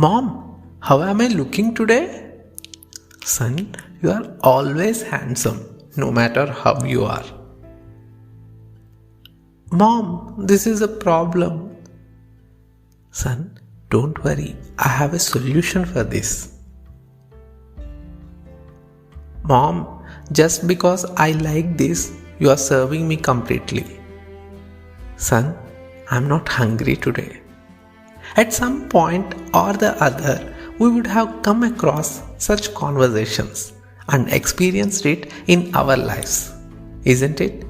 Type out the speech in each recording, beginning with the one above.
Mom, how am I looking today? Son, you are always handsome, no matter how you are. Mom, this is a problem. Son, don't worry, I have a solution for this. Mom, just because I like this, you are serving me completely. Son, I'm not hungry today. At some point or the other, we would have come across such conversations and experienced it in our lives, isn't it?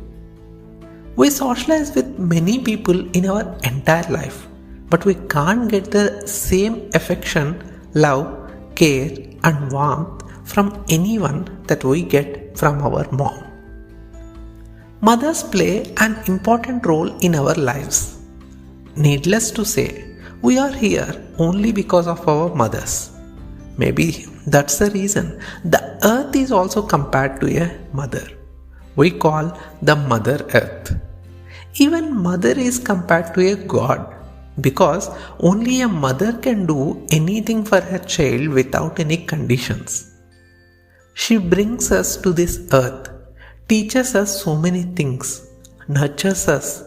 We socialize with many people in our entire life, but we can't get the same affection, love, care, and warmth from anyone that we get from our mom. Mothers play an important role in our lives. Needless to say, we are here only because of our mothers. Maybe that's the reason the earth is also compared to a mother. We call the Mother Earth. Even mother is compared to a god because only a mother can do anything for her child without any conditions. She brings us to this earth, teaches us so many things, nurtures us,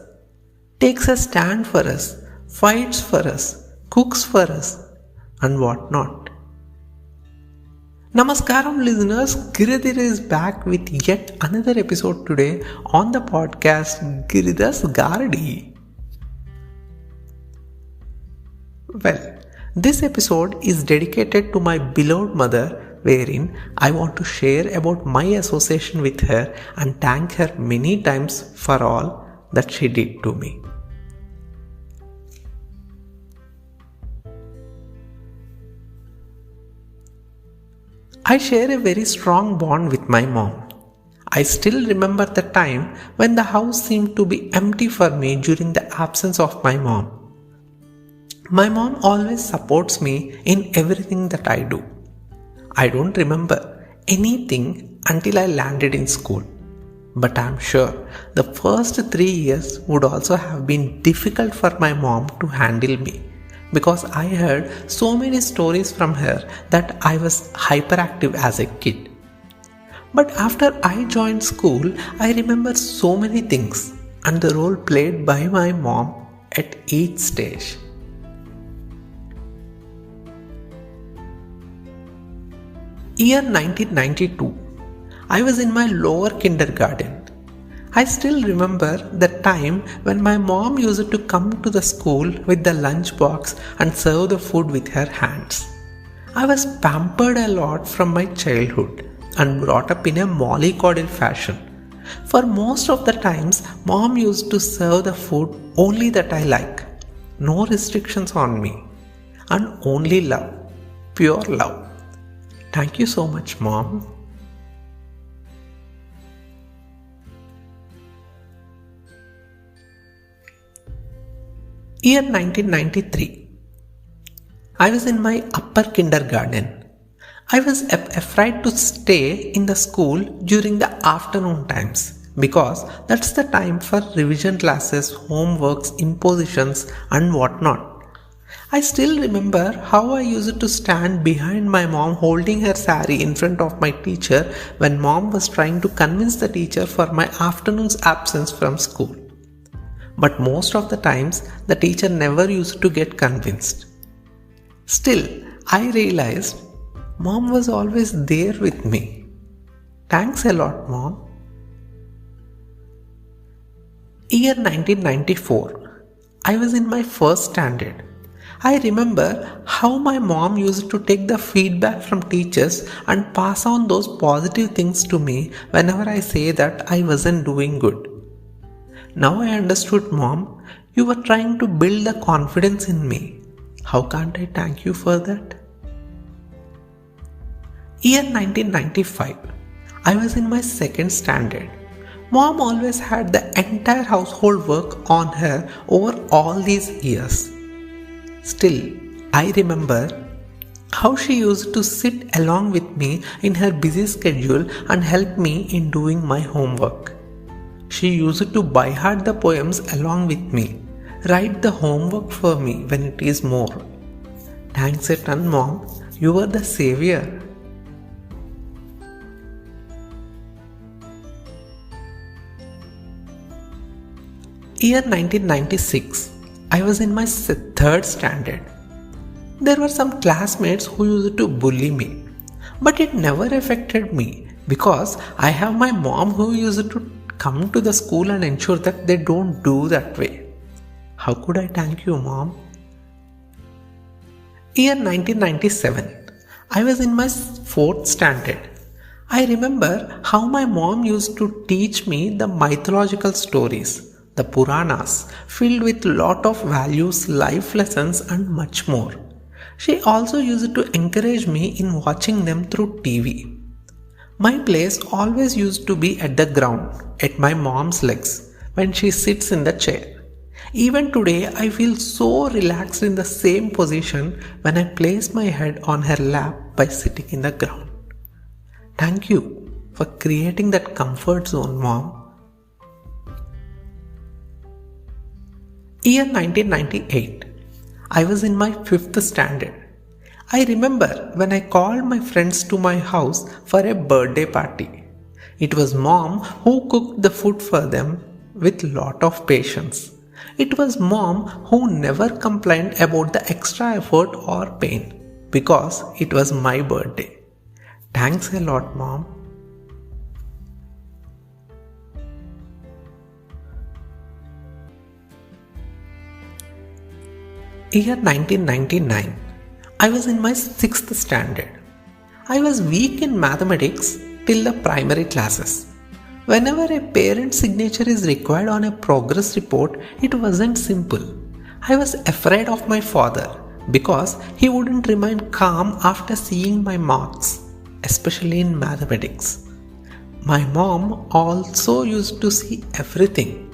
takes a stand for us, fights for us, cooks for us, and whatnot. Namaskaram listeners, Giridhar is back with yet another episode today on the podcast Giridhar's Gardi. Well, this episode is dedicated to my beloved mother, wherein I want to share about my association with her and thank her many times for all that she did to me. I share a very strong bond with my mom. I still remember the time when the house seemed to be empty for me during the absence of my mom. My mom always supports me in everything that I do. I don't remember anything until I landed in school. But I'm sure the first 3 years would also have been difficult for my mom to handle me, because I heard so many stories from her that I was hyperactive as a kid. But after I joined school, I remember so many things and the role played by my mom at each stage. Year 1992. I was in my lower kindergarten. I still remember the time when my mom used to come to the school with the lunch box and serve the food with her hands. I was pampered a lot from my childhood and brought up in a mollycoddle fashion. For most of the times, mom used to serve the food only that I like. No restrictions on me. And only love. Pure love. Thank you so much, Mom. Year 1993. I was in my upper kindergarten. I was afraid to stay in the school during the afternoon times because that's the time for revision classes, homeworks, impositions, and whatnot. I still remember how I used to stand behind my mom holding her sari in front of my teacher when mom was trying to convince the teacher for my afternoon's absence from school. But most of the times, the teacher never used to get convinced. Still, I realized mom was always there with me. Thanks a lot, Mom. Year 1994. I was in my first standard. I remember how my mom used to take the feedback from teachers and pass on those positive things to me whenever I say that I wasn't doing good. Now I understood, Mom, you were trying to build the confidence in me. How can't I thank you for that? Year 1995. I was in my second standard. Mom always had the entire household work on her over all these years. Still, I remember how she used to sit along with me in her busy schedule and help me in doing my homework. She used to by heart the poems along with me, write the homework for me when it is more. Thanks a ton, Mom. You were the savior. Year 1996. I was in my third standard. There were some classmates who used to bully me, but it never affected me because I have my mom who used to come to the school and ensure that they don't do that way. How could I thank you, Mom? Year 1997. I was in my fourth standard. I remember how my mom used to teach me the mythological stories, the Puranas, filled with lot of values, life lessons and much more. She also used to encourage me in watching them through TV. My place always used to be at the ground, at my mom's legs, when she sits in the chair. Even today, I feel so relaxed in the same position when I place my head on her lap by sitting in the ground. Thank you for creating that comfort zone, Mom. Year 1998. I was in my fifth standard. I remember when I called my friends to my house for a birthday party. It was Mom who cooked the food for them with lot of patience. It was Mom who never complained about the extra effort or pain because it was my birthday. Thanks a lot, Mom. Year 1999. I was in my sixth standard. I was weak in mathematics till the primary classes. Whenever a parent's signature is required on a progress report, it wasn't simple. I was afraid of my father because he wouldn't remain calm after seeing my marks, especially in mathematics. My mom also used to see everything,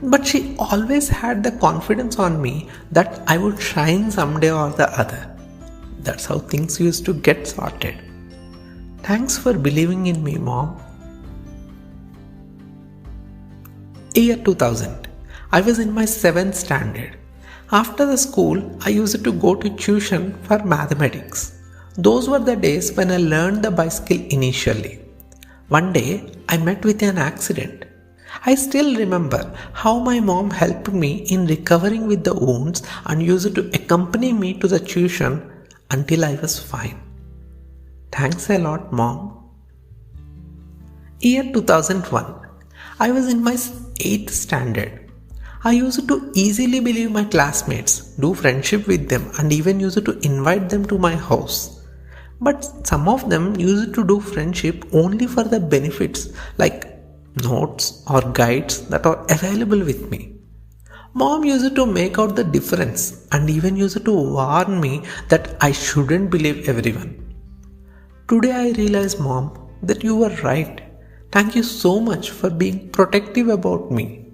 but she always had the confidence on me that I would shine someday or the other. That's how things used to get sorted. Thanks for believing in me, Mom. Year 2000. I was in my 7th standard. After the school, I used to go to tuition for mathematics. Those were the days when I learned the bicycle initially. One day, I met with an accident. I still remember how my mom helped me in recovering with the wounds and used to accompany me to the tuition until I was fine. Thanks a lot, Mom. Year 2001. I was in my 8th standard. I used to easily believe my classmates, do friendship with them and even used to invite them to my house. But some of them used to do friendship only for the benefits like notes or guides that are available with me. Mom used to make out the difference and even used to warn me that I shouldn't believe everyone. Today I realize, Mom, that you were right. Thank you so much for being protective about me.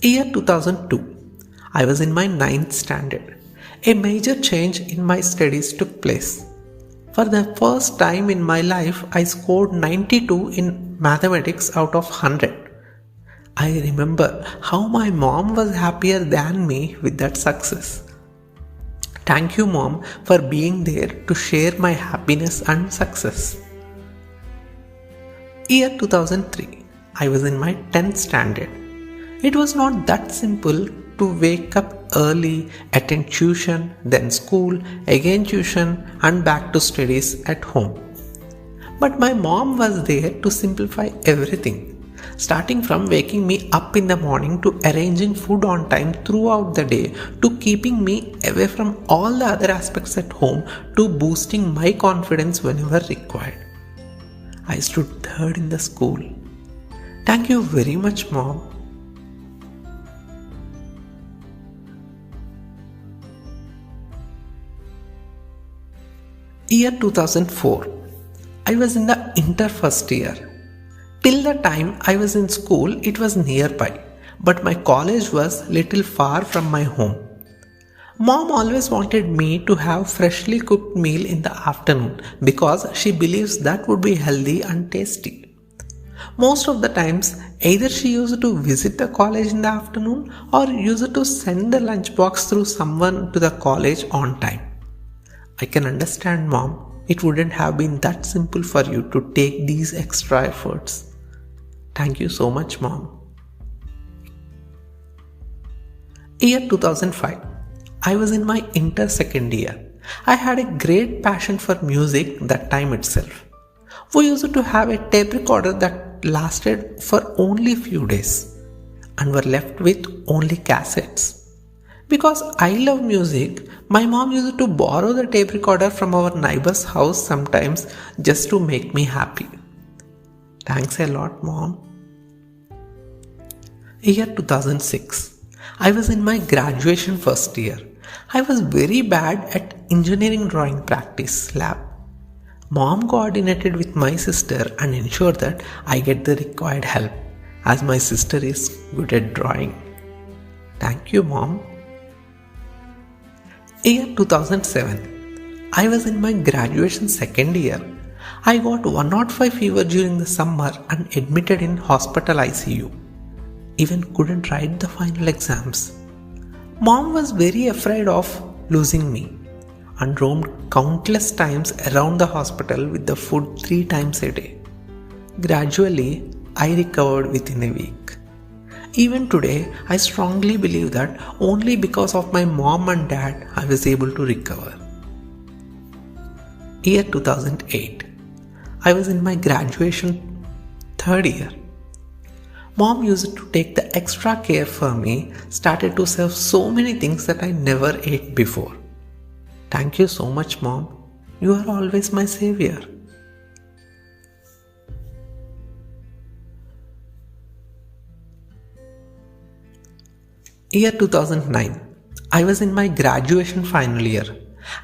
Year 2002. I was in my 9th standard. A major change in my studies took place. For the first time in my life, I scored 92 in mathematics out of 100. I remember how my mom was happier than me with that success. Thank you, Mom, for being there to share my happiness and success. Year 2003. I was in my 10th standard. It was not that simple to wake up early, attend tuition, then school, again tuition and back to studies at home. But my mom was there to simplify everything. Starting from waking me up in the morning to arranging food on time throughout the day to keeping me away from all the other aspects at home to boosting my confidence whenever required. I stood third in the school. Thank you very much, Mom. Year 2004. I was in the inter first year. Till the time I was in school, it was nearby, but my college was little far from my home. Mom always wanted me to have freshly cooked meal in the afternoon because she believes that would be healthy and tasty. Most of the times, either she used to visit the college in the afternoon or used to send the lunchbox through someone to the college on time. I can understand, Mom. It wouldn't have been that simple for you to take these extra efforts. Thank you so much, Mom. Year 2005. I was in my second year. I had a great passion for music that time itself. We used to have a tape recorder that lasted for only few days and were left with only cassettes. Because I love music, my mom used to borrow the tape recorder from our neighbor's house sometimes just to make me happy. Thanks a lot, Mom. Year 2006. I was in my graduation first year. I was very bad at engineering drawing practice lab. Mom coordinated with my sister and ensured that I get the required help as my sister is good at drawing. Thank you, Mom. Year 2007. I was in my graduation second year. I got 105 fever during the summer and admitted in hospital ICU. Even couldn't write the final exams. Mom was very afraid of losing me and roamed countless times around the hospital with the food 3 times a day. Gradually, I recovered within a week. Even today, I strongly believe that only because of my mom and dad I was able to recover. Year 2008. I was in my graduation third year. Mom used to take the extra care for me, started to serve so many things that I never ate before. Thank you so much, Mom. You are always my savior. Year 2009. I was in my graduation final year.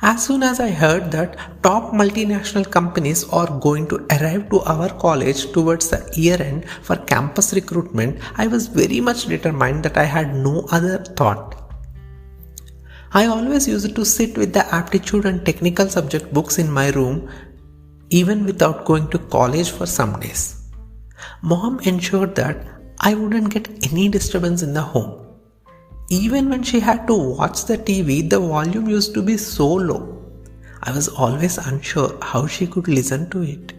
As soon as I heard that top multinational companies are going to arrive to our college towards the year end for campus recruitment, I was very much determined that I had no other thought. I always used to sit with the aptitude and technical subject books in my room even without going to college for some days. Mom ensured that I wouldn't get any disturbance in the home. Even when she had to watch the TV, the volume used to be so low. I was always unsure how she could listen to it.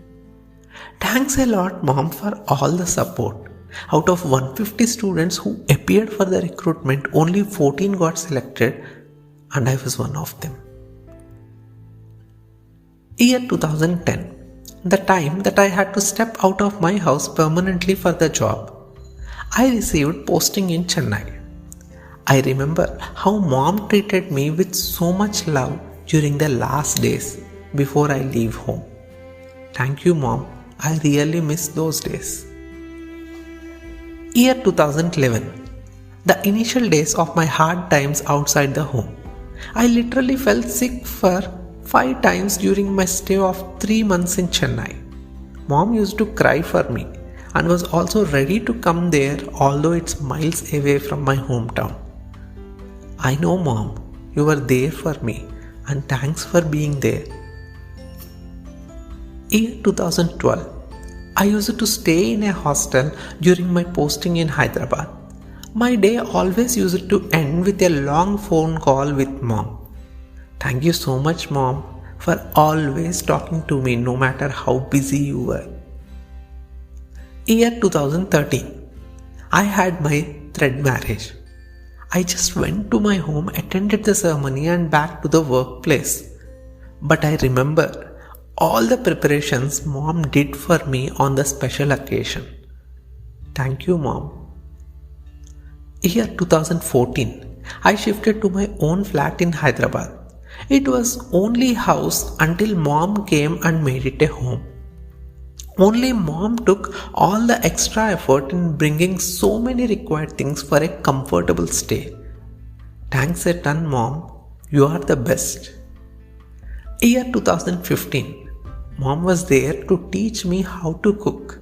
Thanks a lot, Mom, for all the support. Out of 150 students who appeared for the recruitment, only 14 got selected, and I was one of them. Year 2010. The time that I had to step out of my house permanently for the job. I received posting in Chennai. I remember how Mom treated me with so much love during the last days before I leave home. Thank you, Mom. I really miss those days. Year 2011. The initial days of my hard times outside the home. I literally fell sick for 5 times during my stay of 3 months in Chennai. Mom used to cry for me and was also ready to come there, although it's miles away from my hometown. I know, Mom, you were there for me, and thanks for being there. Year 2012. I used to stay in a hostel during my posting in Hyderabad. My day always used to end with a long phone call with Mom. Thank you so much, Mom, for always talking to me no matter how busy you were. Year 2013. I had my thread marriage. I just went to my home, attended the ceremony and back to the workplace. But I remember all the preparations Mom did for me on the special occasion. Thank you, Mom. Year 2014. I shifted to my own flat in Hyderabad. It was only house until Mom came and made it a home. Only Mom took all the extra effort in bringing so many required things for a comfortable stay. Thanks a ton, Mom. You are the best. Year 2015. Mom was there to teach me how to cook.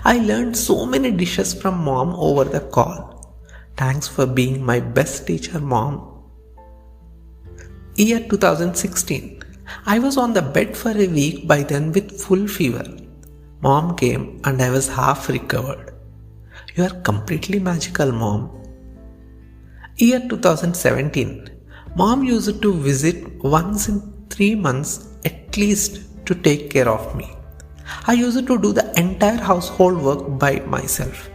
I learned so many dishes from Mom over the call. Thanks for being my best teacher, Mom. Year 2016. I was on the bed for a week by then with full fever. Mom came and I was half recovered. You are completely magical, Mom. Year 2017. Mom used to visit once in 3 months at least to take care of me. I used to do the entire household work by myself.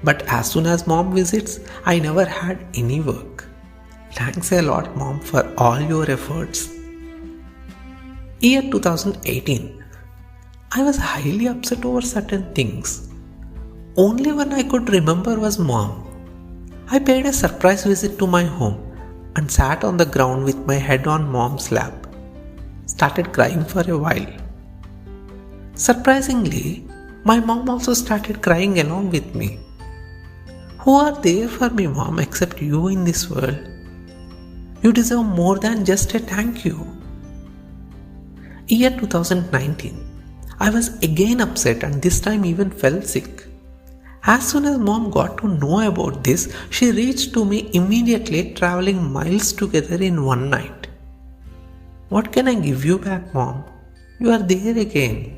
But as soon as Mom visits, I never had any work. Thanks a lot, Mom, for all your efforts. Year 2018. I was highly upset over certain things. Only one I could remember was Mom. I paid a surprise visit to my home and sat on the ground with my head on Mom's lap. Started crying for a while. Surprisingly, my mom also started crying along with me. Who are there for me, Mom, except you in this world? You deserve more than just a thank you. Year 2019. I was again upset and this time even fell sick. As soon as Mom got to know about this, she reached to me immediately, traveling miles together in one night. What can I give you back, Mom? You are there again.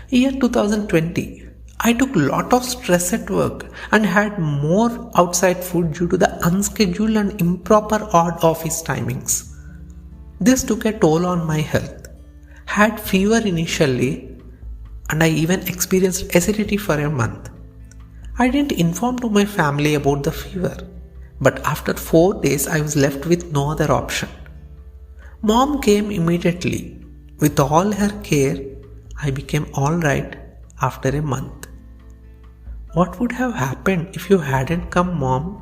Year 2020. I took lot of stress at work and had more outside food due to the unscheduled and improper odd office timings. This took a toll on my health. Had fever initially and I even experienced acidity for a month. I didn't inform to my family about the fever, but after 4 days I was left with no other option. Mom came immediately. With all her care, I became alright after a month. What would have happened if you hadn't come, Mom?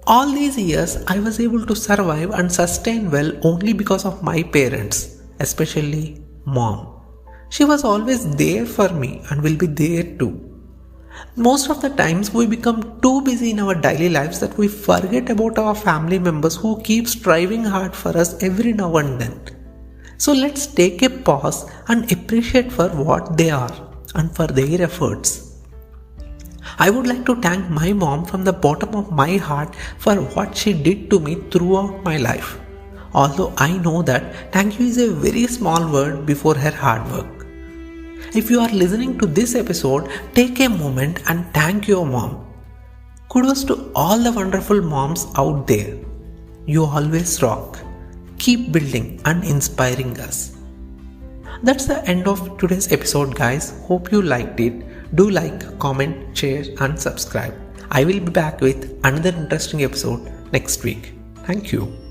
All these years I was able to survive and sustain well only because of my parents, especially Mom. She was always there for me and will be there too. Most of the times we become too busy in our daily lives that we forget about our family members who keep striving hard for us every now and then. So let's take a pause and appreciate for what they are and for their efforts. I would like to thank my mom from the bottom of my heart for what she did to me throughout my life. Although I know that thank you is a very small word before her hard work. If you are listening to this episode, take a moment and thank your mom. Kudos to all the wonderful moms out there. You always rock. Keep building and inspiring us. That's the end of today's episode, guys. Hope you liked it. Do like, comment, share and subscribe. I will be back with another interesting episode next week. Thank you.